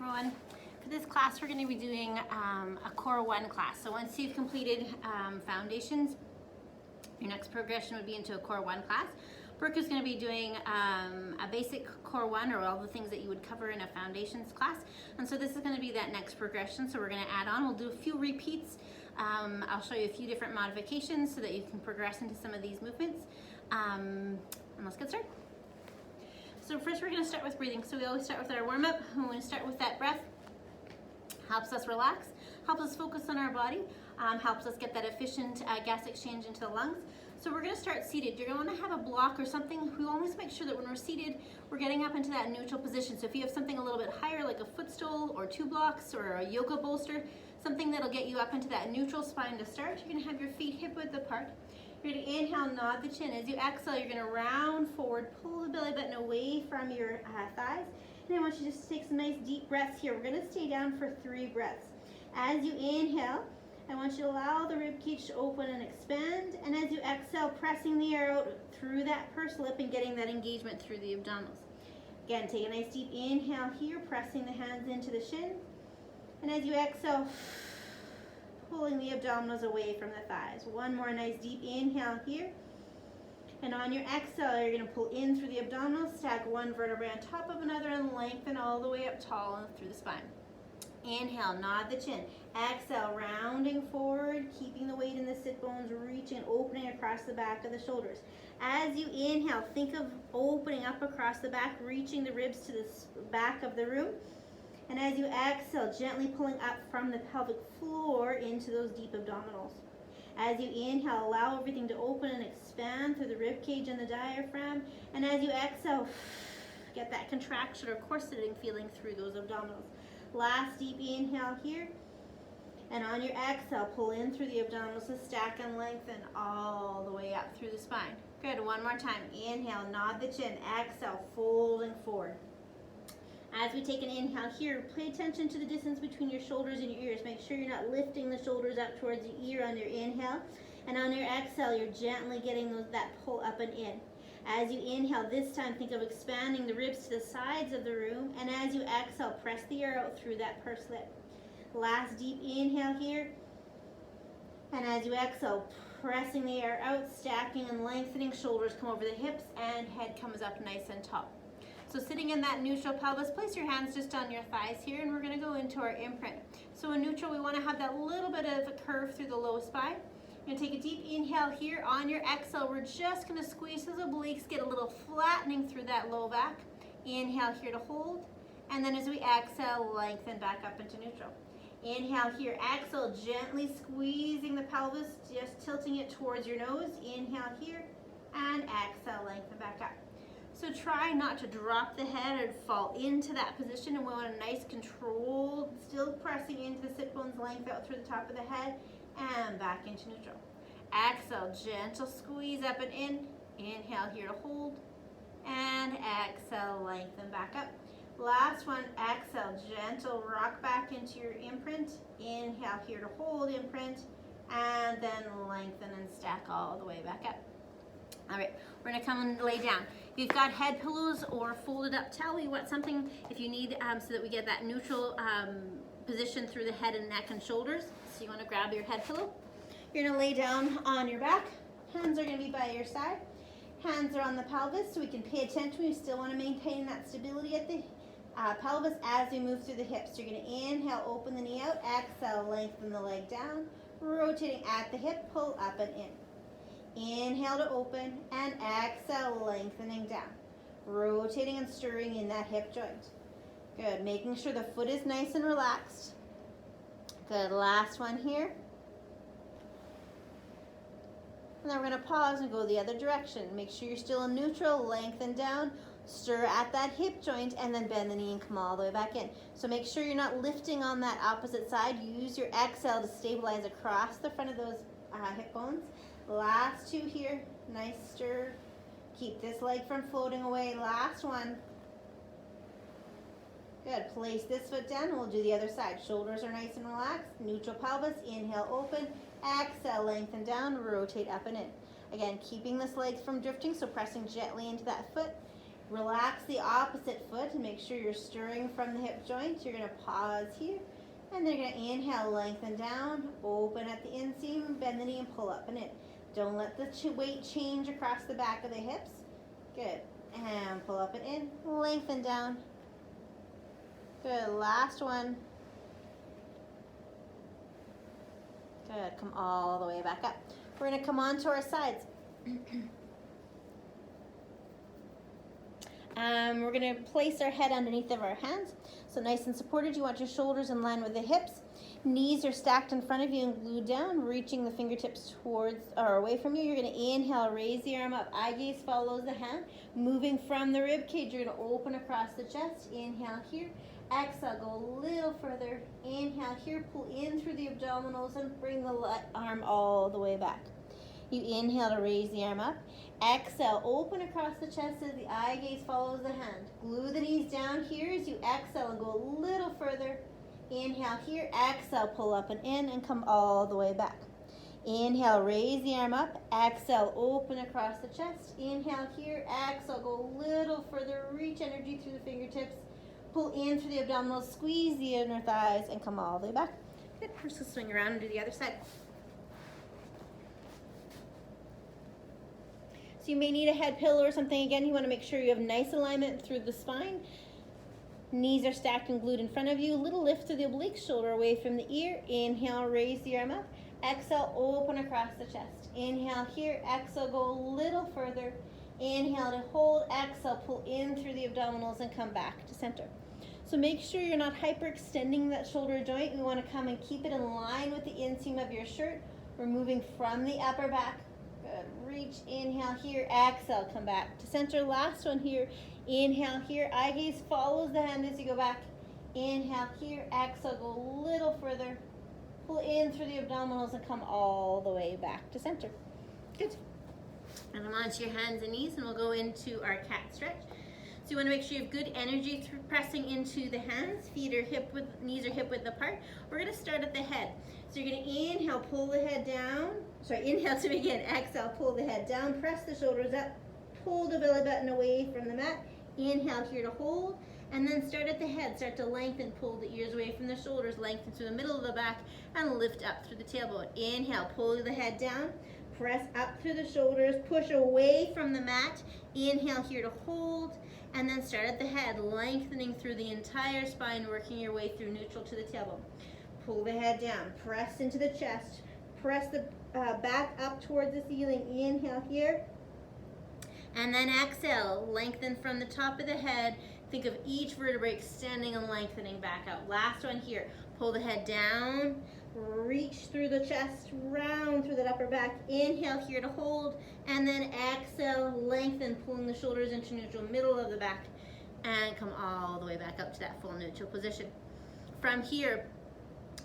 everyone. For this class, we're going to be doing a Core 1 class. So once you've completed foundations, your next progression would be into a Core 1 class. Brooke is going to be doing a basic Core 1, or all the things that you would cover in a foundations class. And so this is going to be that next progression. So we're going to add on. We'll do a few repeats. I'll show you a few different modifications so that you can progress into some of these movements. And let's get started. So first we're going to start with breathing. So we always start with our warm-up. We're going to start with that breath. Helps us relax, helps us focus on our body, helps us get that efficient gas exchange into the lungs. So we're going to start seated. You're going to want to have a block or something. We always make sure that when we're seated, we're getting up into that neutral position. So if you have something a little bit higher, like a footstool or 2 blocks or a yoga bolster, something that'll get you up into that neutral spine to start. You're going to have your feet hip-width apart. You're going to inhale, nod the chin. As you exhale, you're going to round forward, pull the belly button away from your thighs. And I want you to just take some nice deep breaths here. We're going to stay down for 3 breaths. As you inhale, I want you to allow the rib cage to open and expand. And as you exhale, pressing the air out through that pursed lip and getting that engagement through the abdominals. Again, take a nice deep inhale here, pressing the hands into the shins. And as you exhale, pulling the abdominals away from the thighs. One more nice deep inhale here. And on your exhale, you're going to pull in through the abdominals, stack one vertebrae on top of another, and lengthen all the way up tall and through the spine. Inhale, nod the chin. Exhale, rounding forward, keeping the weight in the sit bones, reaching and opening across the back of the shoulders. As you inhale, think of opening up across the back, reaching the ribs to the back of the room. And as you exhale, gently pulling up from the pelvic floor into those deep abdominals. As you inhale, allow everything to open and expand through the rib cage and the diaphragm. And as you exhale, get that contraction or corseting feeling through those abdominals. Last deep inhale here. And on your exhale, pull in through the abdominals to stack and lengthen all the way up through the spine. Good, one more time. Inhale, nod the chin. Exhale, folding forward. As we take an inhale here, pay attention to the distance between your shoulders and your ears. Make sure you're not lifting the shoulders up towards your ear on your inhale. And on your exhale, you're gently getting that pull up and in. As you inhale, this time think of expanding the ribs to the sides of the room. And as you exhale, press the air out through that pursed lip. Last deep inhale here. And as you exhale, pressing the air out, stacking and lengthening, shoulders come over the hips and head comes up nice and tall. So sitting in that neutral pelvis, place your hands just on your thighs here, and we're going to go into our imprint. So in neutral, we want to have that little bit of a curve through the low spine. You're going to take a deep inhale here. On your exhale, we're just going to squeeze those obliques, get a little flattening through that low back. Inhale here to hold, and then as we exhale, lengthen back up into neutral. Inhale here, exhale, gently squeezing the pelvis, just tilting it towards your nose. Inhale here, and exhale, lengthen back up. So try not to drop the head or fall into that position, and we want a nice controlled, still pressing into the sit bones, length out through the top of the head and back into neutral. Exhale, gentle squeeze up and in. Inhale here to hold, and exhale, lengthen back up. Last one, exhale, gentle rock back into your imprint. Inhale here to hold imprint, and then lengthen and stack all the way back up. All right, we're gonna come and lay down. If you've got head pillows or folded up towel, you want something, if you need, so that we get that neutral position through the head and neck and shoulders. So you wanna grab your head pillow. You're gonna lay down on your back. Hands are gonna be by your side. Hands are on the pelvis, so we can pay attention. We still wanna maintain that stability at the pelvis as we move through the hips. You're gonna inhale, open the knee out. Exhale, lengthen the leg down. Rotating at the hip, pull up and in. Inhale to open, and exhale, lengthening down. Rotating and stirring in that hip joint. Good, making sure the foot is nice and relaxed. Good, last one here. And then we're gonna pause and go the other direction. Make sure you're still in neutral, lengthen down, stir at that hip joint, and then bend the knee and come all the way back in. So make sure you're not lifting on that opposite side. Use your exhale to stabilize across the front of those hip bones. Last 2 here, nice stir. Keep this leg from floating away. Last one. Good, place this foot down and we'll do the other side. Shoulders are nice and relaxed. Neutral pelvis, inhale, open. Exhale, lengthen down, rotate up and in. Again, keeping this leg from drifting, so pressing gently into that foot. Relax the opposite foot and make sure you're stirring from the hip joint. You're going to pause here. And then you're going to inhale, lengthen down, open at the inseam, bend the knee and pull up and in. Don't let the weight change across the back of the hips. Good. And pull up and in, lengthen down. Good. Last one. Good. Come all the way back up. We're going to come on to our sides. We're going to place our head underneath of our hands. So nice and supported. You want your shoulders in line with the hips. Knees are stacked in front of you and glued down, reaching the fingertips towards or away from you. You're going to inhale, raise the arm up. Eye gaze follows the hand. Moving from the rib cage, you're going to open across the chest. Inhale here. Exhale, go a little further. Inhale here, pull in through the abdominals and bring the arm all the way back. You inhale to raise the arm up. Exhale, open across the chest as the eye gaze follows the hand. Glue the knees down here as you exhale and go a little further. Inhale here, exhale, pull up and in and come all the way back. Inhale, raise the arm up. Exhale, open across the chest. Inhale here, exhale, go a little further. Reach energy through the fingertips. Pull in through the abdominals, squeeze the inner thighs and come all the way back. Good, we're just going to swing around and do the other side. So you may need a head pillow or something. Again, you want to make sure you have nice alignment through the spine. Knees are stacked and glued in front of you. Little lift to the oblique, shoulder away from the ear. Inhale, raise the arm up. Exhale, open across the chest. Inhale here, exhale, go a little further. Inhale to hold, exhale, pull in through the abdominals and come back to center. So make sure you're not hyperextending that shoulder joint. We want to come and keep it in line with the inseam of your shirt. We're moving from the upper back. Good. Reach, inhale here, exhale, come back to center. Last one here. Inhale here, eye gaze follows the hand as you go back. Inhale here, exhale, go a little further. Pull in through the abdominals and come all the way back to center. Good. And come onto your hands and knees and we'll go into our cat stretch. So you want to make sure you have good energy through pressing into the hands. Feet are knees are hip width apart. We're going to start at the head. So you're going to inhale, pull the head down. Sorry, inhale to begin. Exhale, pull the head down. Press the shoulders up. Pull the belly button away from the mat. Inhale here to hold. And then start at the head. Start to lengthen. Pull the ears away from the shoulders. Lengthen through the middle of the back. And lift up through the tailbone. Inhale, pull the head down. Press up through the shoulders. Push away from the mat. Inhale here to hold. And then start at the head, lengthening through the entire spine, working your way through neutral to the tailbone. Pull the head down, press into the chest, press the back up towards the ceiling. Inhale here. And then exhale, lengthen from the top of the head. Think of each vertebrae extending and lengthening back out. Last one here. Pull the head down, reach through the chest, round through that upper back. Inhale here to hold, and then exhale, lengthen, pulling the shoulders into neutral, middle of the back, and come all the way back up to that full neutral position. From here,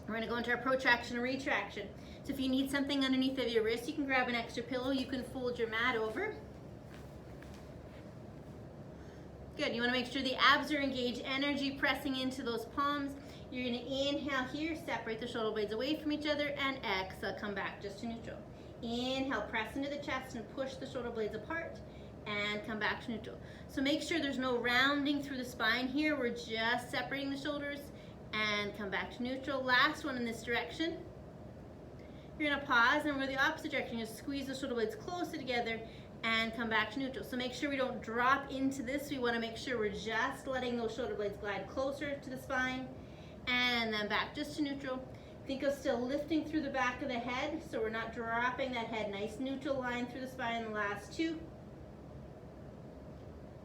we're going to go into our protraction and retraction. So if you need something underneath of your wrist, you can grab an extra pillow. You can fold your mat over. Good. You want to make sure the abs are engaged, energy pressing into those palms. You're going to inhale here, separate the shoulder blades away from each other, and exhale, come back just to neutral. Inhale, press into the chest and push the shoulder blades apart, and come back to neutral. So make sure there's no rounding through the spine here. We're just separating the shoulders, and come back to neutral. Last one in this direction. You're going to pause, and we're the opposite direction. Just squeeze the shoulder blades closer together, and come back to neutral. So make sure we don't drop into this. We want to make sure we're just letting those shoulder blades glide closer to the spine, and then back just to neutral. Think of still lifting through the back of the head, so we're not dropping that head. Nice neutral line through the spine. The last two.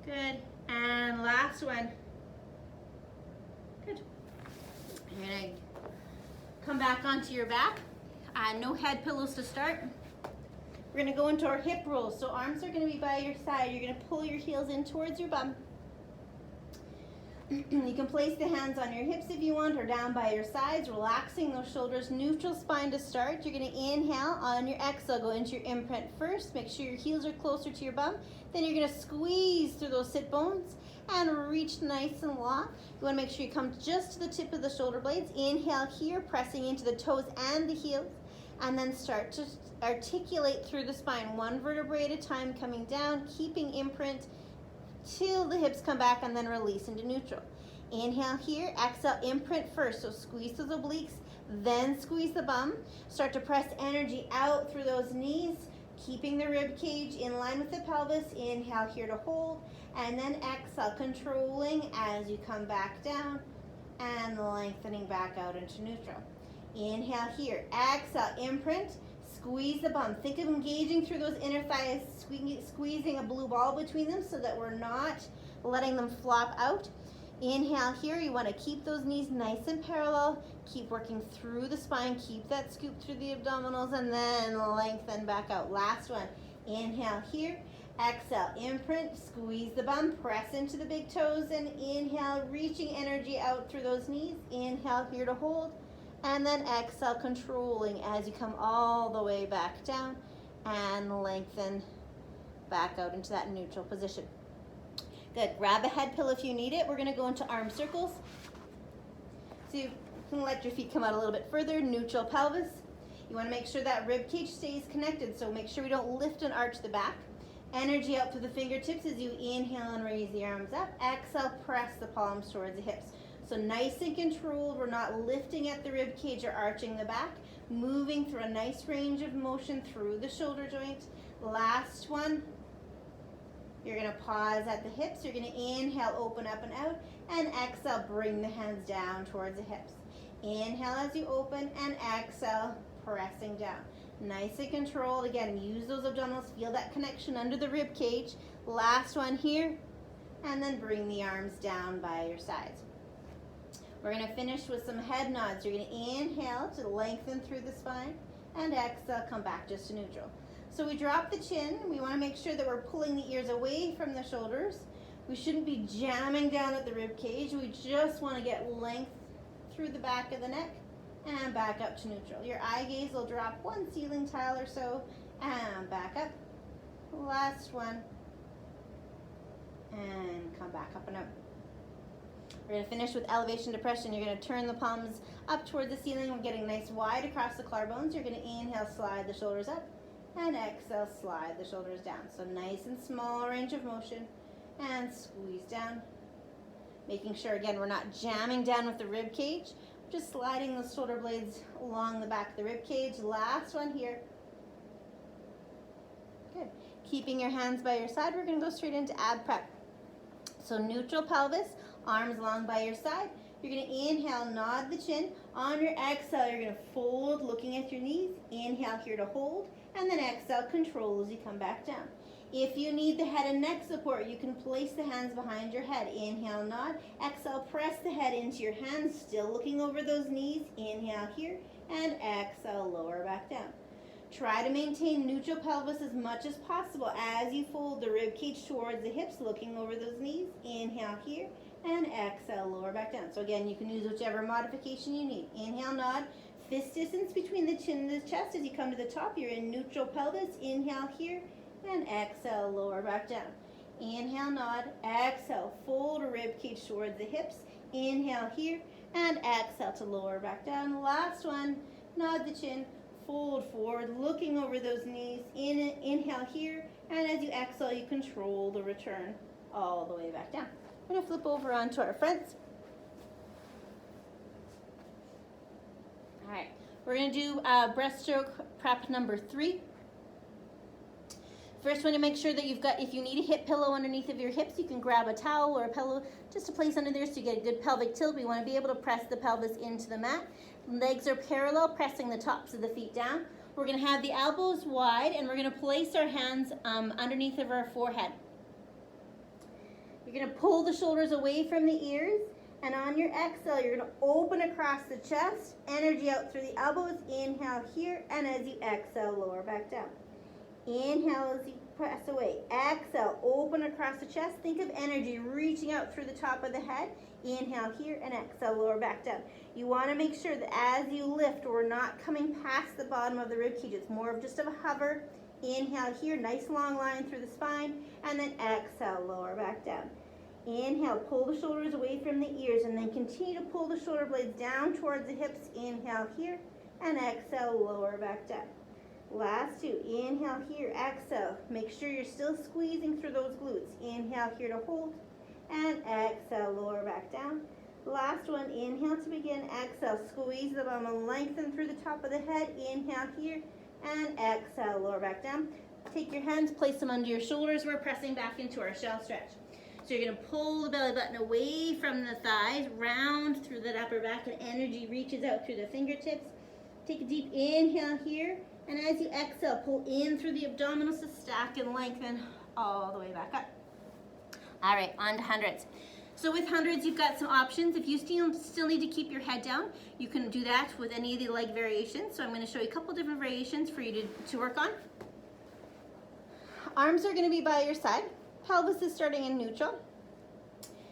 Good. And last one. Good. You're going to come back onto your back. No head pillows to start. We're going to go into our hip rolls. So arms are going to be by your side. You're going to pull your heels in towards your bum. You can place the hands on your hips if you want, or down by your sides, relaxing those shoulders. Neutral spine to start. You're going to inhale. On your exhale, go into your imprint first. Make sure your heels are closer to your bum. Then you're going to squeeze through those sit bones and reach nice and long. You want to make sure you come just to the tip of the shoulder blades. Inhale here, pressing into the toes and the heels. And then start to articulate through the spine, one vertebrae at a time, coming down, keeping imprint till the hips come back and then release into neutral. Inhale here, exhale, imprint first. So squeeze those obliques, then squeeze the bum. Start to press energy out through those knees, keeping the rib cage in line with the pelvis. Inhale here to hold, and then exhale, controlling as you come back down and lengthening back out into neutral. Inhale here, exhale, imprint, squeeze the bum. Think of engaging through those inner thighs, squeezing a blue ball between them so that we're not letting them flop out. Inhale here, you want to keep those knees nice and parallel, keep working through the spine, keep that scoop through the abdominals, and then lengthen back out. Last one, inhale here, exhale, imprint, squeeze the bum, press into the big toes, and inhale, reaching energy out through those knees. Inhale here to hold, and then exhale, controlling as you come all the way back down and lengthen back out into that neutral position. Good. Grab a head pillow if you need it. We're going to go into arm circles. So you can let your feet come out a little bit further. Neutral pelvis. You want to make sure that rib cage stays connected, so make sure we don't lift and arch the back. Energy out through the fingertips as you inhale and raise the arms up. Exhale, press the palms towards the hips. So nice and controlled. We're not lifting at the rib cage or arching the back. Moving through a nice range of motion through the shoulder joint. Last one. You're going to pause at the hips. You're going to inhale, open up and out. And exhale, bring the hands down towards the hips. Inhale as you open, and exhale, pressing down. Nice and controlled. Again, use those abdominals. Feel that connection under the rib cage. Last one here. And then bring the arms down by your sides. We're going to finish with some head nods. You're going to inhale to lengthen through the spine. And exhale, come back just to neutral. So we drop the chin. We want to make sure that we're pulling the ears away from the shoulders. We shouldn't be jamming down at the rib cage. We just want to get length through the back of the neck and back up to neutral. Your eye gaze will drop one ceiling tile or so and back up. Last one. And come back up and up. We're going to finish with elevation depression. You're going to turn the palms up towards the ceiling. We're getting nice wide across the collarbones. You're going to inhale, slide the shoulders up. And exhale, slide the shoulders down. So nice and small range of motion. And squeeze down. Making sure, again, we're not jamming down with the rib cage. Just sliding the shoulder blades along the back of the rib cage. Last one here. Good. Keeping your hands by your side, we're going to go straight into ab prep. So neutral pelvis, arms along by your side. You're going to inhale, nod the chin. On your exhale, you're going to fold, looking at your knees. Inhale here to hold. And then exhale, control as you come back down. If you need the head and neck support, you can place the hands behind your head. Inhale, nod. Exhale, press the head into your hands, still looking over those knees. Inhale here, and exhale, lower back down. Try to maintain neutral pelvis as much as possible as you fold the rib cage towards the hips, looking over those knees. Inhale here, and exhale, lower back down. So again, you can use whichever modification you need. Inhale, nod. Fist distance between the chin and the chest as you come to the top. You're in neutral pelvis. Inhale here, and exhale, lower back down. Inhale, nod. Exhale, fold a rib cage towards the hips. Inhale here, and exhale to lower back down. Last one, nod the chin, fold forward, looking over those knees. Inhale here, and as you exhale, you control the return all the way back down. We're going to flip over onto our fronts. All right, we're going to do breaststroke prep number 3. First, want to make sure that you've got, if you need a hip pillow underneath of your hips, you can grab a towel or a pillow just to place under there so you get a good pelvic tilt. We want to be able to press the pelvis into the mat. Legs are parallel, pressing the tops of the feet down. We're going to have the elbows wide, and we're going to place our hands underneath of our forehead. You're going to pull the shoulders away from the ears. And on your exhale, you're going to open across the chest, energy out through the elbows. Inhale here, and as you exhale, lower back down. Inhale as you press away. Exhale, open across the chest. Think of energy reaching out through the top of the head. Inhale here, and exhale, lower back down. You want to make sure that as you lift, we're not coming past the bottom of the rib cage. It's more of just of a hover. Inhale here, nice long line through the spine, and then exhale, lower back down. Inhale, pull the shoulders away from the ears, and then continue to pull the shoulder blades down towards the hips. Inhale here, and exhale, lower back down. Last two. Inhale here, exhale. Make sure you're still squeezing through those glutes. Inhale here to hold, and exhale, lower back down. Last one. Inhale to begin, exhale. Squeeze the bum and lengthen through the top of the head. Inhale here, and exhale, lower back down. Take your hands, place them under your shoulders. We're pressing back into our shell stretch. So you're gonna pull the belly button away from the thighs, round through that upper back, and energy reaches out through the fingertips. Take a deep inhale here, and as you exhale, pull in through the abdominals to stack and lengthen all the way back up. All right, on to hundreds. So with hundreds, you've got some options. If you still need to keep your head down, you can do that with any of the leg variations. So I'm gonna show you a couple different variations for you to work on. Arms are gonna be by your side. Pelvis is starting in neutral.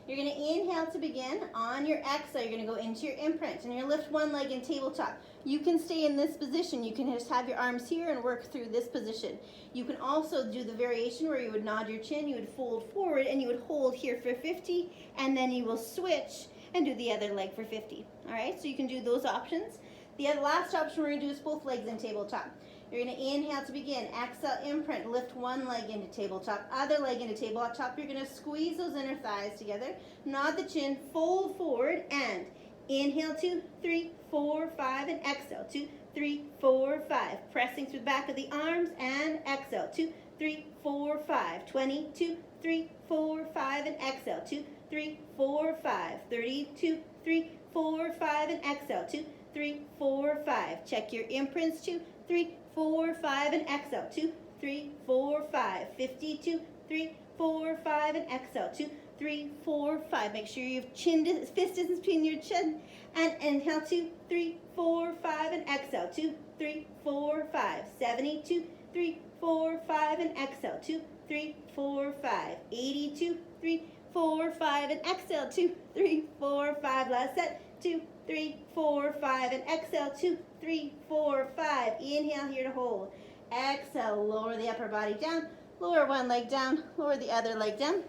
You're gonna inhale to begin. On your exhale, you're gonna go into your imprint, and you're gonna lift one leg in tabletop. You can stay in this position. You can just have your arms here and work through this position. You can also do the variation where you would nod your chin, you would fold forward, and you would hold here for 50, and then you will switch and do the other leg for 50. All right, so you can do those options. The last option we're gonna do is both legs in tabletop. You're gonna inhale to begin, exhale, imprint, lift one leg into tabletop, other leg into tabletop. You're gonna squeeze those inner thighs together, nod the chin, fold forward, and inhale, 2, 3, 4, 5, and exhale, 2, 3, 4, 5. Pressing through the back of the arms, and exhale, 2, 3, 4, 5. 20, 2, 3, 4, 5, and exhale, 2, 3, 4, 5. 30, 2, 3, 4, 5, and exhale, 2, 3, 4, 5. Check your imprints, 2, 3, 4, 5, and exhale, 2, 3, 4, 5. 50, 2, 3, 4, 5, and exhale, 2, 3, 4, 5. Make sure you have fist distance between your chin, and inhale, 2, 3, 4, 5, and exhale, 2, 3, 4, 5. 70, 2, 3, 4, 5, and exhale, 2, 3, 4, 5. 80, 2, 3, 4, 5, and exhale, 2, 3, 4, 5. Last set, 2, 3, 4, 5, and exhale, 2, 3, 4, 5. Inhale here to hold. Exhale, lower the upper body down, lower one leg down, lower the other leg down,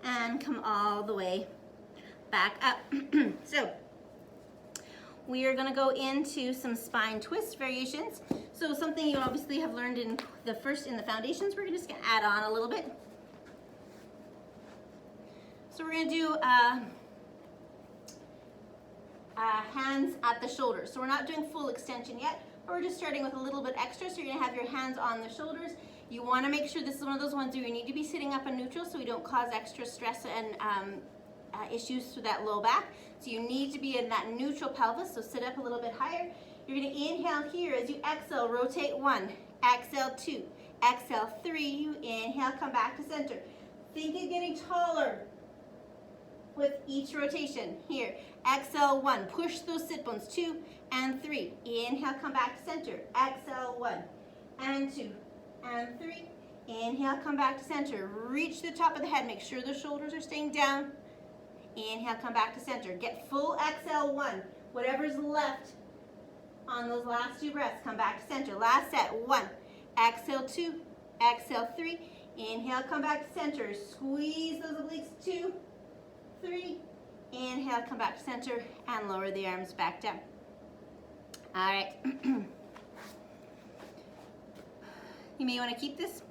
and come all the way back up. So we are gonna go into some spine twist variations. So something you obviously have learned in the foundations, we're just gonna add on a little bit. So we're gonna do hands at the shoulders. So we're not doing full extension yet, but we're just starting with a little bit extra. So you're gonna have your hands on the shoulders. You wanna make sure this is one of those ones where you need to be sitting up in neutral so we don't cause extra stress and issues through that low back. So you need to be in that neutral pelvis, so sit up a little bit higher. You're gonna inhale here. As you exhale, rotate 1, exhale 2, exhale 3, you inhale, come back to center. Think of getting taller with each rotation. Here, exhale 1, push those sit bones, 2 and 3. Inhale, come back to center. Exhale 1 and 2 and 3. Inhale, come back to center. Reach the top of the head, make sure the shoulders are staying down. Inhale, come back to center. Get full exhale 1. Whatever's left on those last 2 breaths, come back to center. Last set, 1, exhale 2, exhale 3. Inhale, come back to center. Squeeze those obliques, 2, 3. Inhale, come back to center, and lower the arms back down. All right. You may want to keep this.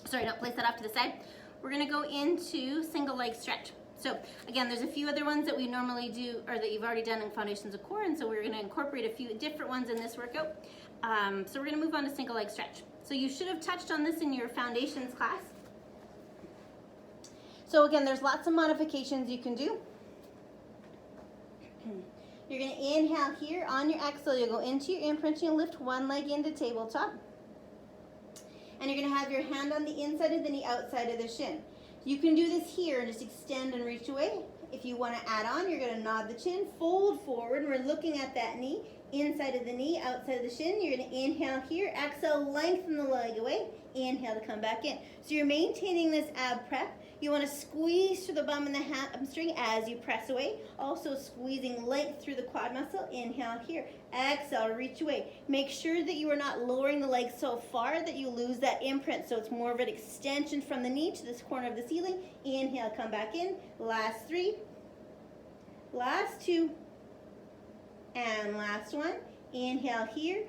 Place that off to the side. We're going to go into single leg stretch. So again, there's a few other ones that we normally do, or that you've already done in Foundations of Core, and so we're going to incorporate a few different ones in this workout. So we're going to move on to single leg stretch. So you should have touched on this in your Foundations class. So again, there's lots of modifications you can do. You're going to inhale here. On your exhale, you'll go into your imprint. You'll lift one leg into tabletop. And you're going to have your hand on the inside of the knee, outside of the shin. You can do this here and just extend and reach away. If you want to add on, you're going to nod the chin, fold forward, and we're looking at that knee, inside of the knee, outside of the shin. You're going to inhale here, exhale, lengthen the leg away, inhale to come back in. So you're maintaining this ab prep. You want to squeeze through the bum and the hamstring as you press away. Also squeezing length through the quad muscle. Inhale here. Exhale, reach away. Make sure that you are not lowering the leg so far that you lose that imprint. So it's more of an extension from the knee to this corner of the ceiling. Inhale, come back in. Last 3. Last 2. And last 1. Inhale here.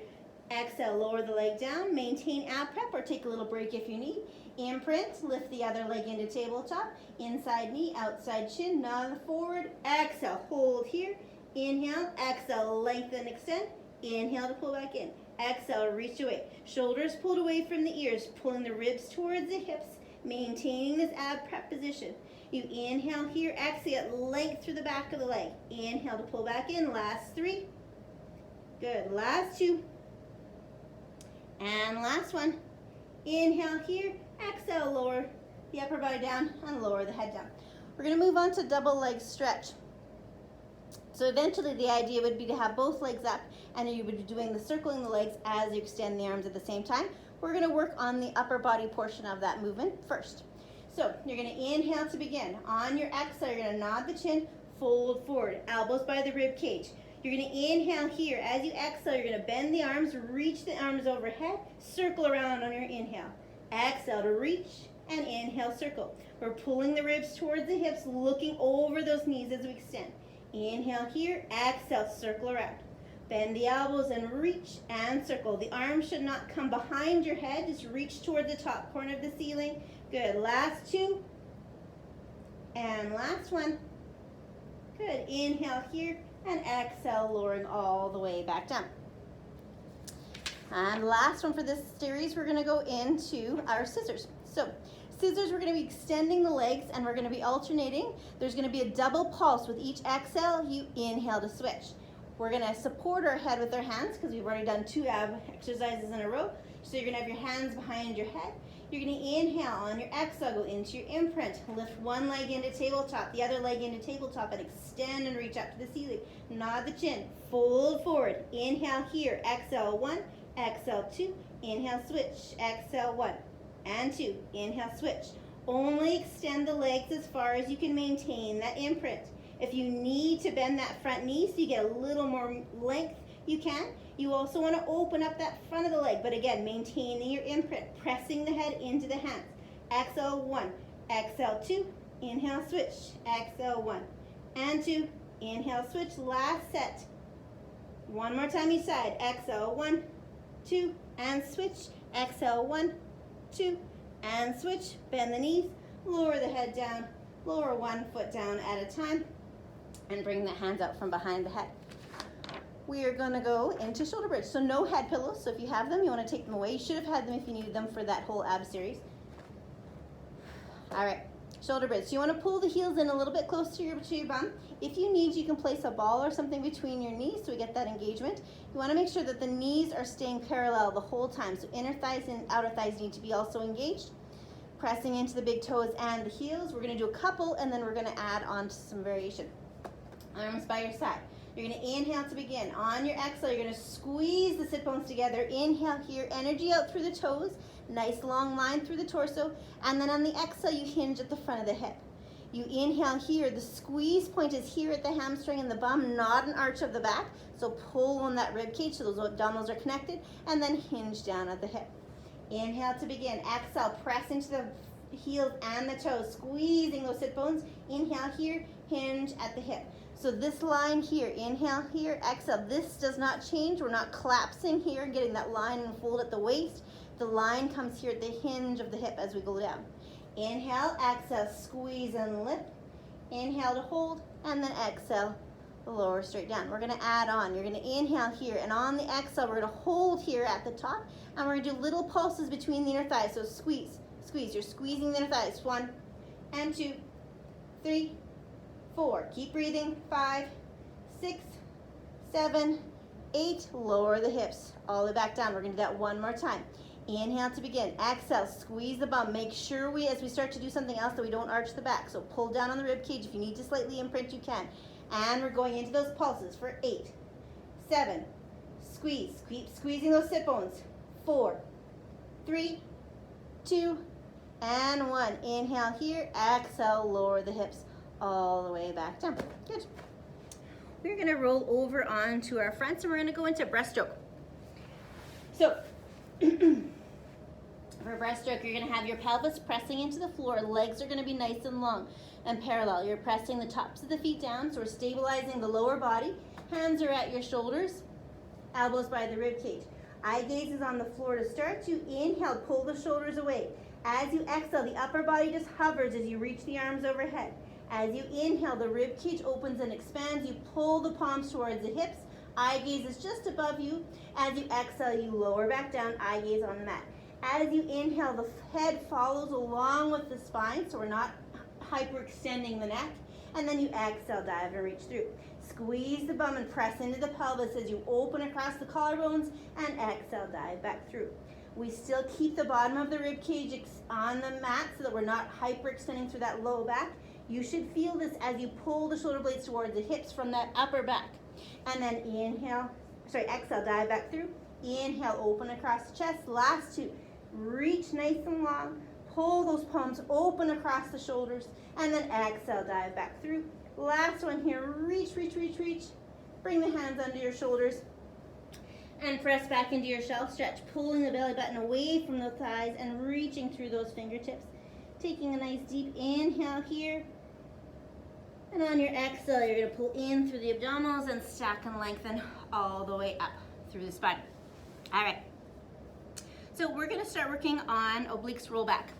Exhale, lower the leg down, maintain ab prep or take a little break if you need. Imprint, lift the other leg into tabletop, inside knee, outside shin, nod forward, exhale, hold here, inhale, exhale, lengthen, extend, inhale to pull back in, exhale, reach away, shoulders pulled away from the ears, pulling the ribs towards the hips, maintaining this ab prep position. You inhale here, exhale, length through the back of the leg, inhale to pull back in, last 3, good, last 2, and last one. Inhale here, exhale, lower the upper body down and lower the head down. We're going to move on to double leg stretch. So eventually the idea would be to have both legs up and you would be doing the circling the legs as you extend the arms at the same time. We're going to work on the upper body portion of that movement first. So you're going to inhale to begin. On your exhale, you're going to nod the chin, fold forward, elbows by the rib cage. You're going to inhale here. As you exhale, you're going to bend the arms, reach the arms overhead, circle around on your inhale. Exhale to reach and inhale, circle. We're pulling the ribs towards the hips, looking over those knees as we extend. Inhale here, exhale, circle around. Bend the elbows and reach and circle. The arms should not come behind your head, just reach toward the top corner of the ceiling. Good, last 2 and last 1. Good, inhale here. And exhale, lowering all the way back down. And last one for this series, we're going to go into our scissors. So scissors, we're going to be extending the legs and we're going to be alternating. There's going to be a double pulse with each exhale. You inhale to switch. We're going to support our head with our hands because we've already done 2 ab exercises in a row. So you're going to have your hands behind your head. You're going to inhale. On your exhale, go into your imprint. Lift one leg into tabletop, the other leg into tabletop, and extend and reach up to the ceiling. Nod the chin. Fold forward. Inhale here. Exhale 1. Exhale 2. Inhale, switch. Exhale 1 and 2. Inhale, switch. Only extend the legs as far as you can maintain that imprint. If you need to bend that front knee so you get a little more length, you can. You also want to open up that front of the leg, but again, maintaining your imprint, pressing the head into the hands. Exhale 1, exhale 2, inhale, switch. Exhale 1 and 2, inhale, switch. Last set. One more time each side. Exhale 1, 2, and switch. Exhale 1, 2, and switch. Bend the knees, lower the head down, lower one foot down at a time, and bring the hands out from behind the head. We are going to go into shoulder bridge. So no head pillows. So if you have them, you want to take them away. You should have had them if you needed them for that whole ab series. All right, shoulder bridge. So you want to pull the heels in a little bit closer to your bum. If you need, you can place a ball or something between your knees so we get that engagement. You want to make sure that the knees are staying parallel the whole time. So inner thighs and outer thighs need to be also engaged. Pressing into the big toes and the heels. We're going to do a couple and then we're going to add on to some variation. Arms by your side. You're going to inhale to begin. On your exhale, you're going to squeeze the sit bones together. Inhale here, energy out through the toes. Nice long line through the torso. And then on the exhale, you hinge at the front of the hip. You inhale here. The squeeze point is here at the hamstring and the bum, not an arch of the back. So pull on that rib cage so those abdominals are connected. And then hinge down at the hip. Inhale to begin. Exhale, press into the heels and the toes, squeezing those sit bones. Inhale here, hinge at the hip. So this line here, inhale here, exhale. This does not change. We're not collapsing here and getting that line and fold at the waist. The line comes here at the hinge of the hip as we go down. Inhale, exhale, squeeze and lift. Inhale to hold, and then exhale, lower straight down. We're going to add on. You're going to inhale here, and on the exhale, we're going to hold here at the top, and we're going to do little pulses between the inner thighs. So squeeze, squeeze. You're squeezing the inner thighs. 1 and 2, 3, 4. Keep breathing. 5, 6, 7, 8. Lower the hips all the way back down. We're going to do that one more time. Inhale to begin. Exhale. Squeeze the bum. Make sure as we start to do something else, that we don't arch the back. So pull down on the rib cage. If you need to slightly imprint, you can. And we're going into those pulses for 8, 7. Squeeze. Keep squeezing those sit bones. 4, 3, 2, and 1. Inhale here. Exhale. Lower the hips all the way back down. Good. We're going to roll over onto our fronts and we're going to go into breaststroke. So for breaststroke, you're going to have your pelvis pressing into the floor. Legs are going to be nice and long and parallel. You're pressing the tops of the feet down, so we're stabilizing the lower body. Hands are at your shoulders, elbows by the rib cage. Eye gaze is on the floor to start. You inhale, pull the shoulders away. As you exhale, the upper body just hovers as you reach the arms overhead. As you inhale, the rib cage opens and expands. You pull the palms towards the hips. Eye gaze is just above you. As you exhale, you lower back down, eye gaze on the mat. As you inhale, the head follows along with the spine, so we're not hyperextending the neck. And then you exhale, dive and reach through. Squeeze the bum and press into the pelvis as you open across the collarbones, and exhale, dive back through. We still keep the bottom of the rib cage on the mat so that we're not hyperextending through that low back. You should feel this as you pull the shoulder blades towards the hips from that upper back. And then exhale, dive back through. Inhale, open across the chest. Last two. Reach nice and long. Pull those palms open across the shoulders. And then exhale, dive back through. Last one here. Reach, reach, reach, reach. Bring the hands under your shoulders. And press back into your shelf stretch, pulling the belly button away from the thighs and reaching through those fingertips. Taking a nice deep inhale here. And on your exhale, you're going to pull in through the abdominals and stack and lengthen all the way up through the spine. All right. So we're going to start working on obliques roll back.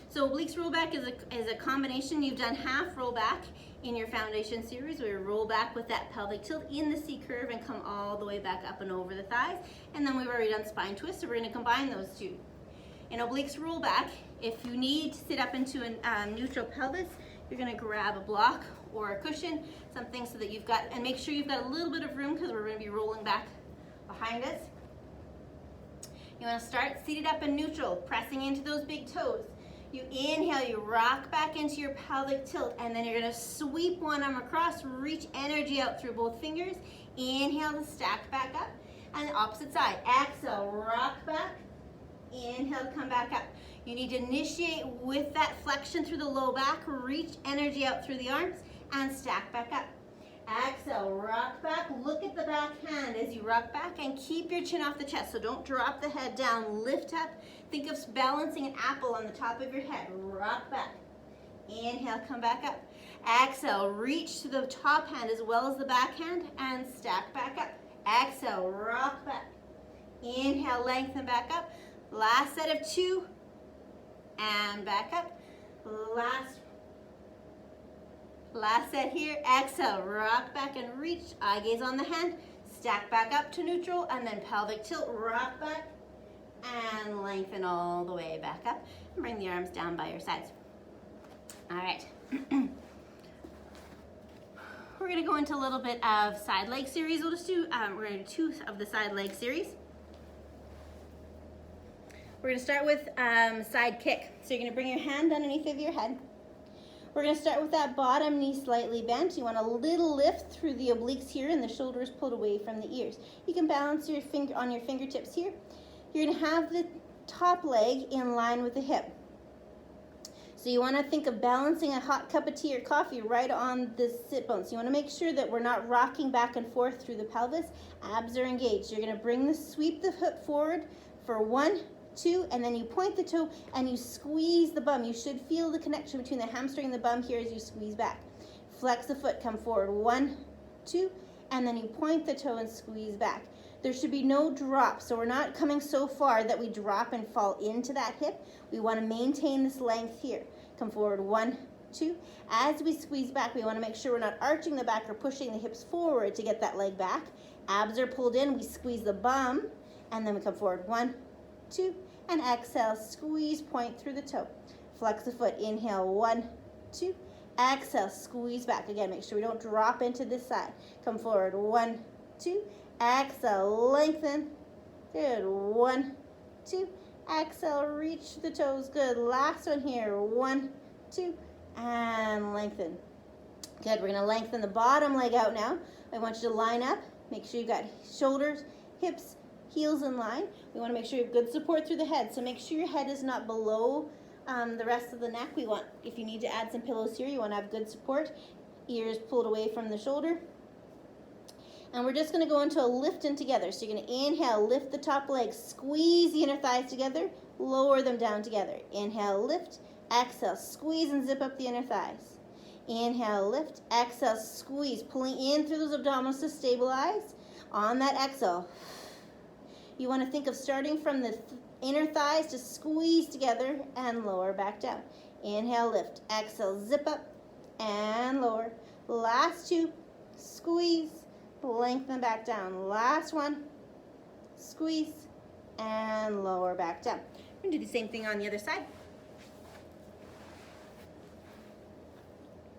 So obliques roll back is a combination. You've done half roll back in your foundation series, where you roll back with that pelvic tilt in the C curve and come all the way back up and over the thighs. And then we've already done spine twist, so we're going to combine those two. In obliques roll back, if you need to sit up into a neutral pelvis, you're going to grab a block or a cushion, something so that you've got, and make sure you've got a little bit of room because we're going to be rolling back behind us. You want to start seated up in neutral, pressing into those big toes. You inhale, you rock back into your pelvic tilt, and then you're going to sweep one arm across, reach energy out through both fingers. Inhale to stack back up, and the opposite side. Exhale, rock back. Inhale to come back up. You need to initiate with that flexion through the low back, reach energy out through the arms, and stack back up. Exhale, rock back, look at the back hand as you rock back, and keep your chin off the chest, so don't drop the head down, lift up. Think of balancing an apple on the top of your head. Rock back. Inhale, come back up. Exhale, reach to the top hand as well as the back hand, and stack back up. Exhale, rock back. Inhale, lengthen back up. Last set of two, and back up. Last set here. Exhale, rock back and reach. Eye gaze on the hand. Stack back up to neutral, and then pelvic tilt, rock back, and lengthen all the way back up. And bring the arms down by your sides. All right. We're going to go into a little bit of side leg series. We'll just do, we're going to do two of the side leg series. We're going to start with side kick. So you're going to bring your hand underneath of your head. We're going to start with that bottom knee slightly bent. You want a little lift through the obliques here, and the shoulders pulled away from the ears. You can balance your finger on your fingertips here. You're going to have the top leg in line with the hip. So you want to think of balancing a hot cup of tea or coffee right on the sit bones. You want to make sure that we're not rocking back and forth through the pelvis. Abs are engaged. You're going to sweep the hip forward for 1, 2, and then you point the toe and you squeeze the bum. You should feel the connection between the hamstring and the bum here as you squeeze back. Flex the foot, come forward, 1, 2, and then you point the toe and squeeze back. There should be no drop, so we're not coming so far that we drop and fall into that hip. We want to maintain this length here. Come forward, 1, 2. As we squeeze back, we want to make sure we're not arching the back or pushing the hips forward to get that leg back. Abs are pulled in, we squeeze the bum, and then we come forward, 1, 2, and exhale, squeeze, point through the toe. Flex the foot, inhale, 1, 2, exhale, squeeze back. Again, make sure we don't drop into this side. Come forward, 1, 2, exhale, lengthen. Good, 1, 2, exhale, reach the toes. Good, last one here, 1, 2, and lengthen. Good, we're gonna lengthen the bottom leg out now. I want you to line up. Make sure you've got shoulders, hips, heels in line. We want to make sure you have good support through the head. So make sure your head is not below the rest of the neck. We want, if you need to add some pillows here, you want to have good support. Ears pulled away from the shoulder. And we're just going to go into a lift in together. So you're going to inhale, lift the top leg, squeeze the inner thighs together, lower them down together. Inhale, lift, exhale, squeeze and zip up the inner thighs. Inhale, lift, exhale, squeeze, pulling in through those abdominals to stabilize. On that exhale, You want to think of starting from the inner thighs to squeeze together and lower back down. Inhale, lift. Exhale, zip up and lower. Last two, squeeze, lengthen back down. Last one, squeeze and lower back down. We're going to do the same thing on the other side.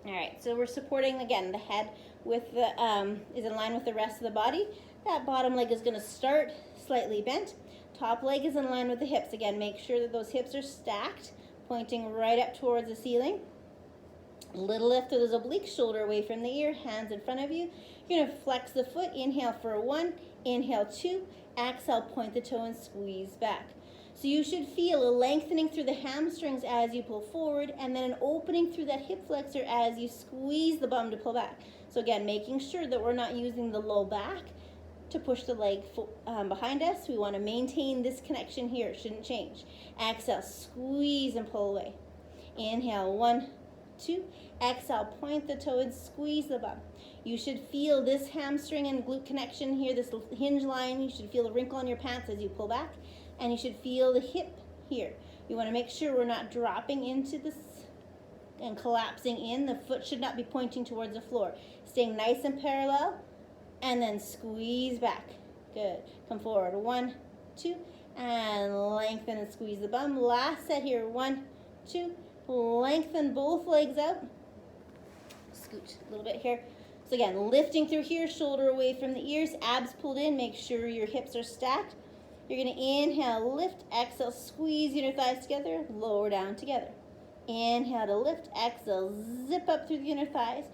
All right, so we're supporting, again, the head with the is in line with the rest of the body. That bottom leg is going to start slightly bent. Top leg is in line with the hips. Again, make sure that those hips are stacked, pointing right up towards the ceiling. Little lift of those obliques, shoulder away from the ear, hands in front of you. You're going to flex the foot. Inhale for 1, inhale 2, exhale, point the toe and squeeze back. So you should feel a lengthening through the hamstrings as you pull forward, and then an opening through that hip flexor as you squeeze the bum to pull back. So again, making sure that we're not using the low back to push the leg behind us. We want to maintain this connection here. It shouldn't change. Exhale, squeeze and pull away. Inhale, 1, 2. Exhale, point the toe and squeeze the bum. You should feel this hamstring and glute connection here, this hinge line. You should feel the wrinkle on your pants as you pull back. And you should feel the hip here. You want to make sure we're not dropping into this and collapsing in. The foot should not be pointing towards the floor. Staying nice and parallel, and then squeeze back. Good. Come forward. 1, 2, and lengthen and squeeze the bum. Last set here. 1, 2, lengthen both legs out. Scoot a little bit here. So again, lifting through here, shoulder away from the ears, abs pulled in. Make sure your hips are stacked. You're going to inhale, lift, exhale, squeeze your inner thighs together, lower down together. Inhale to lift, exhale, zip up through the inner thighs.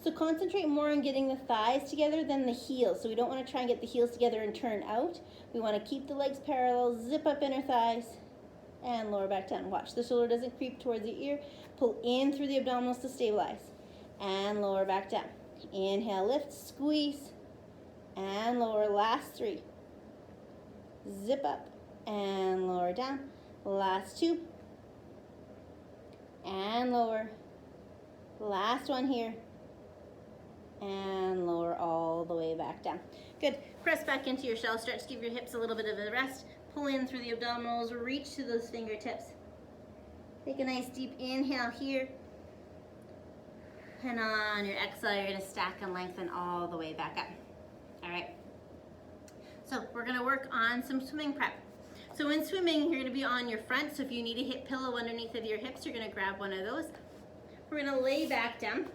So concentrate more on getting the thighs together than the heels. So we don't want to try and get the heels together and turn out. We want to keep the legs parallel, zip up inner thighs, and lower back down. Watch the shoulder doesn't creep towards the ear. Pull in through the abdominals to stabilize, and lower back down. Inhale, lift, squeeze, and lower. Last 3. Zip up and lower down. Last 2 and lower. Last one here and lower all the way back down. Good. Press back into your shell stretch. Give your hips a little bit of a rest. Pull in through the abdominals. Reach to those fingertips. Take a nice deep inhale here. And on your exhale, you're going to stack and lengthen all the way back up. All right. So we're going to work on some swimming prep. So in swimming, you're going to be on your front. So if you need a hip pillow underneath of your hips, you're going to grab one of those. We're going to lay back down.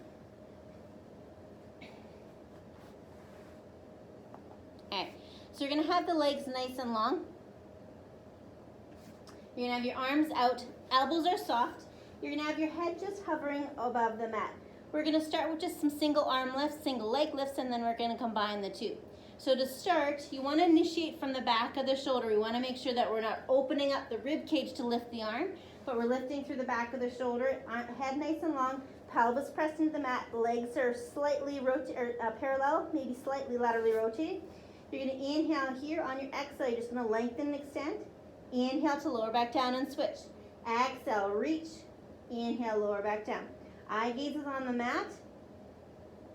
Okay, so you're going to have the legs nice and long. You're going to have your arms out. Elbows are soft. You're going to have your head just hovering above the mat. We're going to start with just some single arm lifts, single leg lifts, and then we're going to combine the two. So to start, you want to initiate from the back of the shoulder. We want to make sure that we're not opening up the rib cage to lift the arm, but we're lifting through the back of the shoulder, head nice and long, pelvis pressed into the mat, legs are slightly parallel, maybe slightly laterally rotated. You're going to inhale here. On your exhale, you're just going to lengthen and extend. Inhale to lower back down and switch. Exhale, reach. Inhale, lower back down. Eye gaze is on the mat.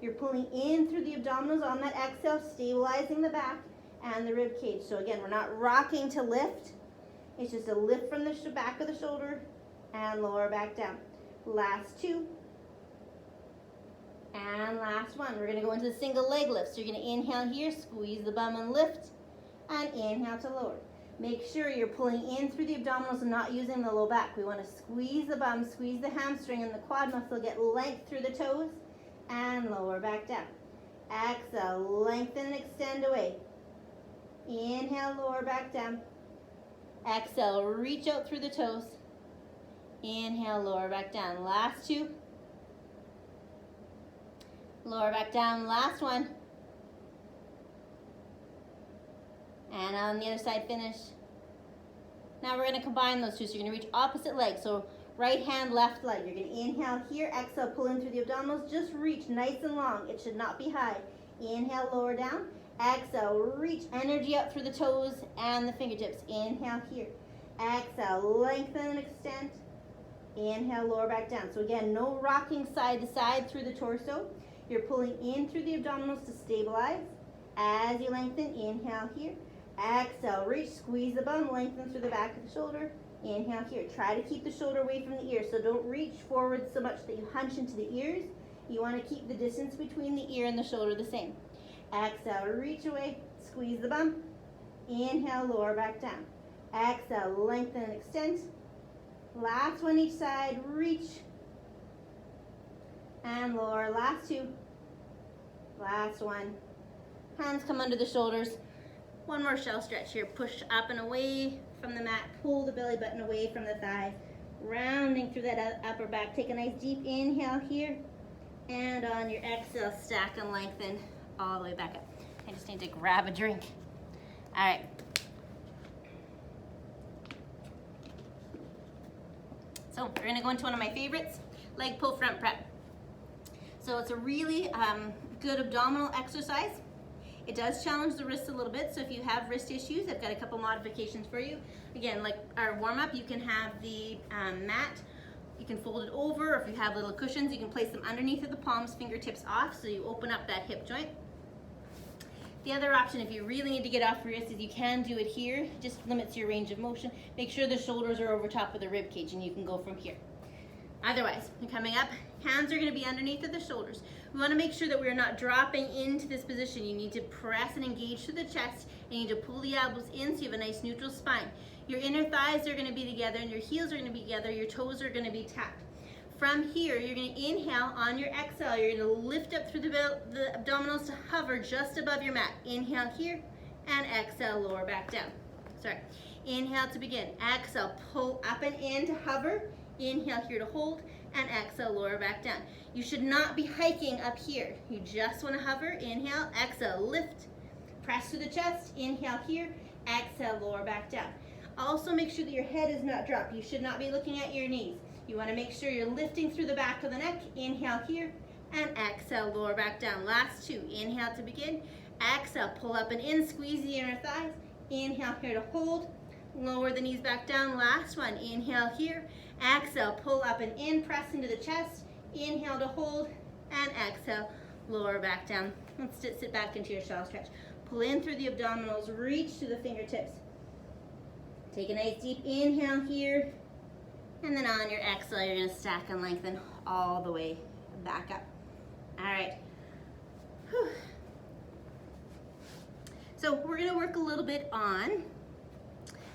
You're pulling in through the abdominals on that exhale, stabilizing the back and the rib cage. So again, we're not rocking to lift. It's just a lift from the back of the shoulder and lower back down. Last 2. And last 1. We're going to go into the single leg lift. So you're going to inhale here, squeeze the bum and lift, and inhale to lower. Make sure you're pulling in through the abdominals and not using the low back. We want to squeeze the bum, squeeze the hamstring and the quad muscle, get length through the toes, and lower back down. Exhale, lengthen and extend away. Inhale, lower back down. Exhale, reach out through the toes. Inhale, lower back down. Last 2. Lower back down. Last 1. And on the other side, finish. Now we're going to combine those two. So you're going to reach opposite legs. So right hand, left leg. You're going to inhale here. Exhale, pull in through the abdominals. Just reach nice and long. It should not be high. Inhale, lower down. Exhale, reach energy up through the toes and the fingertips. Inhale here. Exhale, lengthen and extend. Inhale, lower back down. So again, no rocking side to side through the torso. You're pulling in through the abdominals to stabilize. As you lengthen, inhale here. Exhale, reach, squeeze the bum, lengthen through the back of the shoulder. Inhale here. Try to keep the shoulder away from the ear, so don't reach forward so much that you hunch into the ears. You want to keep the distance between the ear and the shoulder the same. Exhale, reach away, squeeze the bum. Inhale, lower back down. Exhale, lengthen and extend. Last one each side, reach. And lower, last two. Last one. Hands come under the shoulders. One more shell stretch here. Push up and away from the mat. Pull the belly button away from the thighs. Rounding through that upper back. Take a nice deep inhale here. And on your exhale, stack and lengthen all the way back up. I just need to grab a drink. All right. So we're gonna go into one of my favorites, leg pull front prep. So it's a really good abdominal exercise. It does challenge the wrists a little bit, so if you have wrist issues, I've got a couple modifications for you. Again, like our warm-up, you can have the mat, you can fold it over, or if you have little cushions, you can place them underneath of the palms, fingertips off, so you open up that hip joint. The other option, if you really need to get off your wrist, is you can do it here. It just limits your range of motion. Make sure the shoulders are over top of the rib cage, and you can go from here. Otherwise, coming up, hands are going to be underneath of the shoulders. We want to make sure that we're not dropping into this position. You need to press and engage through the chest. You need to pull the elbows in so you have a nice neutral spine. Your inner thighs are going to be together and your heels are going to be together. Your toes are going to be tapped. From here, you're going to inhale. On your exhale, you're going to lift up through the abdominals to hover just above your mat. Inhale here and exhale, lower back down. Sorry. Inhale to begin. Exhale, pull up and in to hover. Inhale here to hold, and exhale, lower back down. You should not be hiking up here. You just want to hover. Inhale, exhale, lift, press through the chest. Inhale here, exhale, lower back down. Also make sure that your head is not dropped. You should not be looking at your knees. You want to make sure you're lifting through the back of the neck. Inhale here, and exhale, lower back down. Last two. Inhale to begin. Exhale, pull up and in, squeeze the inner thighs. Inhale here to hold. Lower the knees back down. Last one. Inhale here. Exhale, pull up and in, press into the chest. Inhale to hold, and exhale, lower back down. Let's sit back into your shell stretch. Pull in through the abdominals, reach to the fingertips. Take a nice deep inhale here, and then on your exhale, you're gonna stack and lengthen all the way back up. All right. Whew. So we're gonna work a little bit on,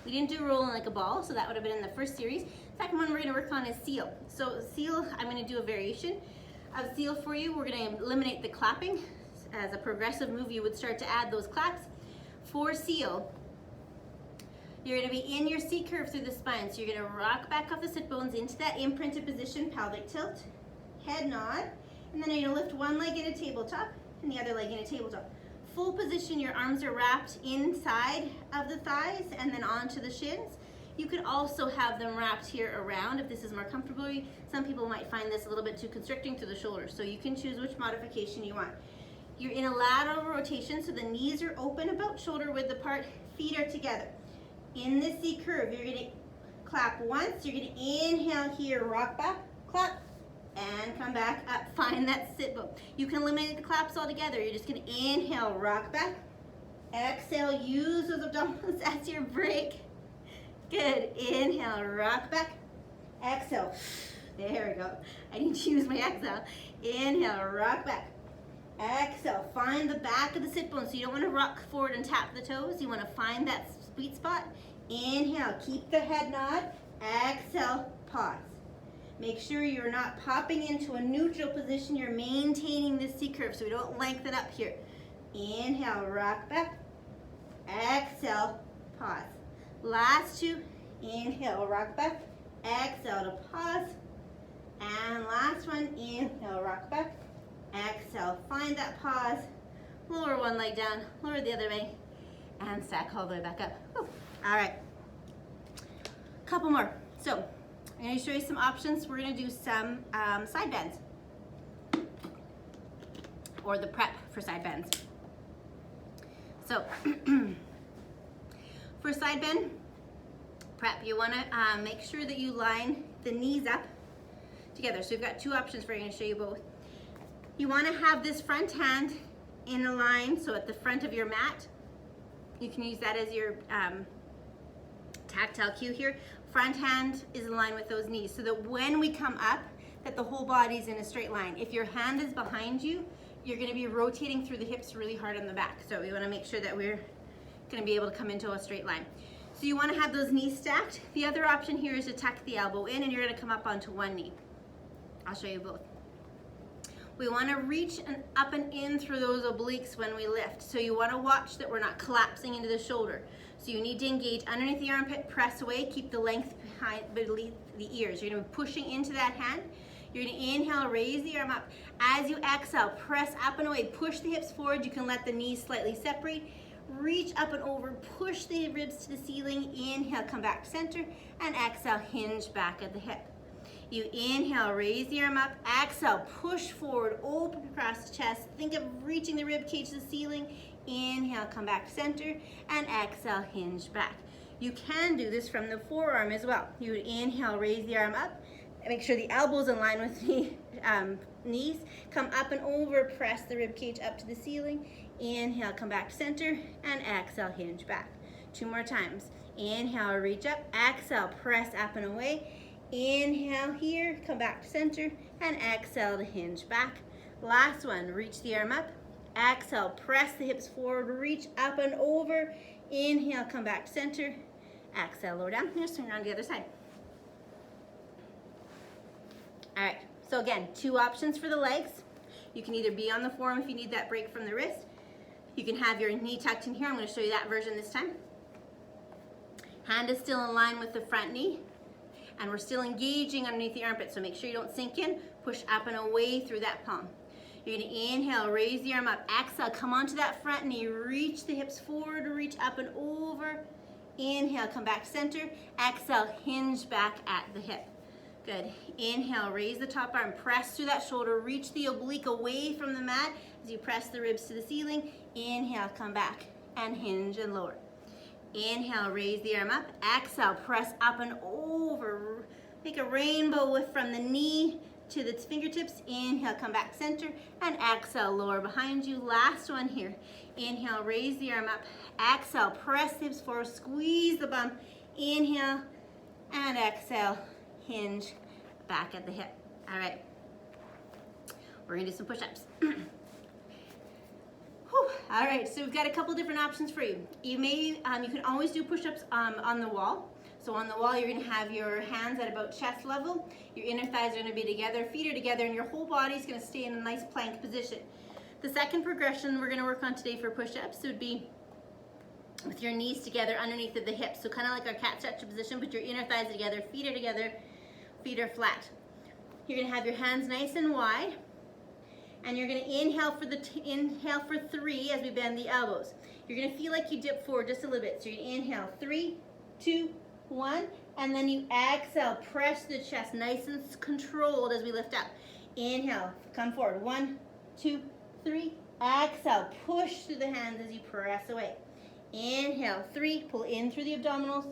we didn't do rolling like a ball, so that would have been in the first series. Second one we're going to work on is seal. So seal, I'm going to do a variation of seal for you. We're going to eliminate the clapping. As a progressive move, you would start to add those claps. For seal, you're going to be in your C curve through the spine. So you're going to rock back off the sit bones into that imprinted position, pelvic tilt, head nod, and then you're going to lift one leg in a tabletop and the other leg in a tabletop. Full position, your arms are wrapped inside of the thighs and then onto the shins. You could also have them wrapped here around if this is more comfortable. Some people might find this a little bit too constricting to the shoulders, so you can choose which modification you want. You're in a lateral rotation, so the knees are open about shoulder width apart, feet are together. In this C curve, you're going to clap once, you're going to inhale here, rock back, clap, and come back up. Find that sit bone. You can eliminate the claps altogether. You're just going to inhale, rock back, exhale, use those abdominals as your break. Good. Inhale, rock back. Exhale. There we go. I need to use my exhale. Inhale, rock back. Exhale. Find the back of the sit bone. So you don't want to rock forward and tap the toes. You want to find that sweet spot. Inhale. Keep the head nod. Exhale. Pause. Make sure you're not popping into a neutral position. You're maintaining this C curve so we don't lengthen up here. Inhale, rock back. Exhale, pause. Last two, inhale, rock back, exhale to pause, and last one, inhale, rock back, exhale, find that pause, lower one leg down, lower the other leg, and stack all the way back up. Whew. All right, couple more. So I'm going to show you some options. We're going to do some side bends, or the prep for side bends. So for side bend prep, you want to make sure that you line the knees up together. So we've got two options for you. I'm going to show you both. You want to have this front hand in a line, so at the front of your mat, You can use that as your tactile cue here. Front hand is in line with those knees so that when we come up, that the whole body's in a straight line. If your hand is behind you, you're gonna be rotating through the hips really hard on the back. So we wanna make sure that we're gonna be able to come into a straight line. So you wanna have those knees stacked. The other option here is to tuck the elbow in and you're gonna come up onto one knee. I'll show you both. We wanna reach up and in through those obliques when we lift. So you wanna watch that we're not collapsing into the shoulder. So you need to engage underneath the armpit, press away, keep the length beneath the ears. You're gonna be pushing into that hand. You're gonna inhale, raise the arm up. As you exhale, press up and away. Push the hips forward. You can let the knees slightly separate. Reach up and over, push the ribs to the ceiling. Inhale, come back to center, and exhale, hinge back at the hip. You inhale, raise the arm up. Exhale, push forward, open across the chest. Think of reaching the rib cage to the ceiling. Inhale, come back to center, and exhale, hinge back. You can do this from the forearm as well. You would inhale, raise the arm up. Make sure the elbow's in line with the knees. Come up and over, press the rib cage up to the ceiling. Inhale, come back to center, and exhale, hinge back. 2 more times. Inhale, reach up. Exhale, press up and away. Inhale here, come back to center, and exhale to hinge back. Last one, reach the arm up. Exhale, press the hips forward, reach up and over. Inhale, come back to center. Exhale, lower down. Just turn around to the other side. All right, so again, 2 options for the legs. You can either be on the forearm if you need that break from the wrist. You can have your knee tucked in here. I'm going to show you that version this time. Hand is still in line with the front knee. And we're still engaging underneath the armpit, so make sure you don't sink in. Push up and away through that palm. You're going to inhale, raise the arm up. Exhale, come onto that front knee. Reach the hips forward, reach up and over. Inhale, come back to center. Exhale, hinge back at the hip. Good. Inhale, raise the top arm, press through that shoulder, reach the oblique away from the mat as you press the ribs to the ceiling. Inhale, come back and hinge and lower. Inhale, raise the arm up. Exhale, press up and over. Make a rainbow lift from the knee to the fingertips. Inhale, come back center, and exhale, lower behind you. Last one here. Inhale, raise the arm up. Exhale, press the hips forward, squeeze the bum. Inhale, and exhale, hinge back at the hip. All right, we're gonna do some push-ups. All right, so we've got a couple different options for you. You can always do push-ups on the wall. So on the wall, you're gonna have your hands at about chest level. Your inner thighs are gonna be together, feet are together, and your whole body's gonna stay in a nice plank position. The second progression we're gonna work on today for push-ups would be with your knees together underneath of the hips. So kind of like our cat stretch position, but your inner thighs are together, feet are together, feet are flat. You're gonna have your hands nice and wide, and you're gonna inhale for 3 as we bend the elbows. You're gonna feel like you dip forward just a little bit. So you inhale, 3, 2, 1, and then you exhale, press the chest nice and controlled as we lift up. Inhale, come forward, 1, 2, 3, exhale, push through the hands as you press away. Inhale, 3, pull in through the abdominals,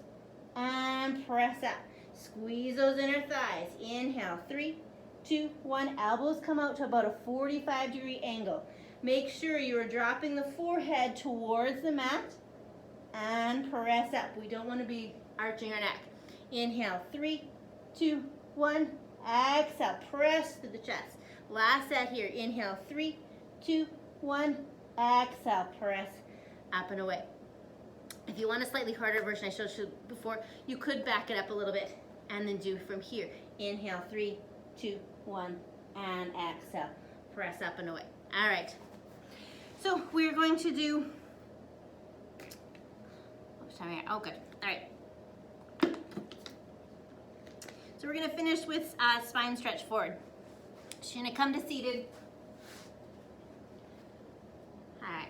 and press up. Squeeze those inner thighs. Inhale, 3, 2, 1, elbows come out to about a 45-degree angle. Make sure you are dropping the forehead towards the mat, and press up. We don't want to be arching our neck. Inhale, 3, 2, 1, exhale, press through the chest. Last set here. Inhale, 3, 2, 1, exhale, press up and away. If you want a slightly harder version I showed you before, you could back it up a little bit and then do from here. Inhale, 3, 2, 1, and exhale. Press up and away. All right. So we're going to do, oh good, all right. So we're gonna finish with spine stretch forward. So you're gonna come to seated. All right.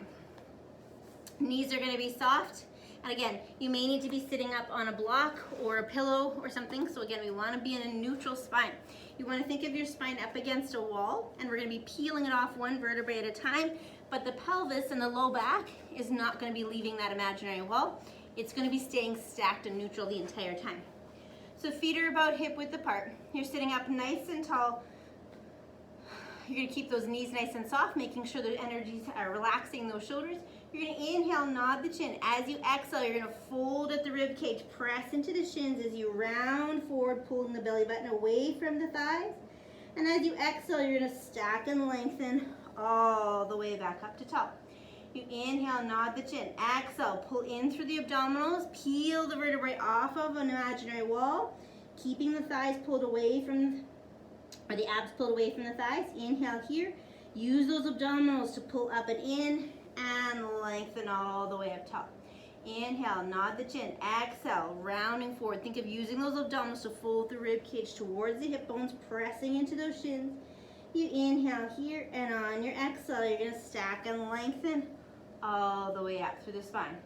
Knees are gonna be soft. And again, you may need to be sitting up on a block or a pillow or something. So again, we wanna be in a neutral spine. You wanna think of your spine up against a wall, and we're gonna be peeling it off one vertebrae at a time, but the pelvis and the low back is not gonna be leaving that imaginary wall. It's gonna be staying stacked and neutral the entire time. So feet are about hip width apart. You're sitting up nice and tall. You're gonna keep those knees nice and soft, making sure the energies are relaxing those shoulders. You're gonna inhale, nod the chin. As you exhale, you're gonna fold at the rib cage, press into the shins as you round forward, pulling the belly button away from the thighs. And as you exhale, you're gonna stack and lengthen all the way back up to top. You inhale, nod the chin. Exhale, pull in through the abdominals, peel the vertebrae off of an imaginary wall, keeping the thighs pulled away from, or the abs pulled away from the thighs. Inhale here. Use those abdominals to pull up and in and lengthen all the way up top. Inhale, nod the chin. Exhale, rounding forward. Think of using those abdominals to fold the rib cage towards the hip bones, pressing into those shins. You inhale here, and on your exhale, you're gonna stack and lengthen all the way up through the spine.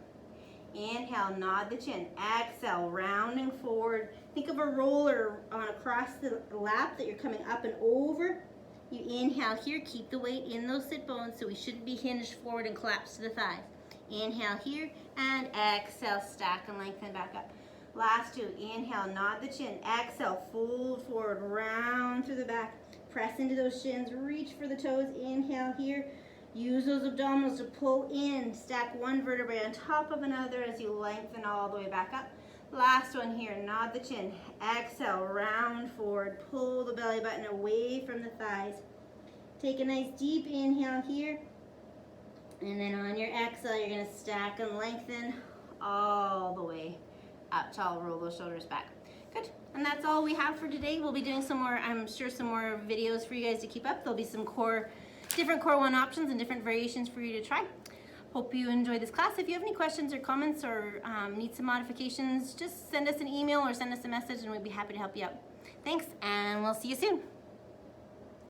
Inhale, nod the chin. Exhale, rounding forward. Think of a roller on across the lap that you're coming up and over. You inhale here, keep the weight in those sit bones, so we shouldn't be hinged forward and collapse to the thighs. Inhale here, and exhale, stack and lengthen back up. Last two, inhale, nod the chin. Exhale, fold forward, round through the back. Press into those shins, reach for the toes. Inhale here. Use those abdominals to pull in. Stack one vertebrae on top of another as you lengthen all the way back up. Last one here, nod the chin. Exhale, round forward. Pull the belly button away from the thighs. Take a nice deep inhale here. And then on your exhale, you're gonna stack and lengthen all the way up tall. Roll those shoulders back. Good, and that's all we have for today. We'll be doing some more, I'm sure some more videos for you guys to keep up. There'll be some different core one options and different variations for you to try. Hope you enjoyed this class. If you have any questions or comments or need some modifications, just send us an email or send us a message and we'd be happy to help you out. Thanks, and we'll see you soon.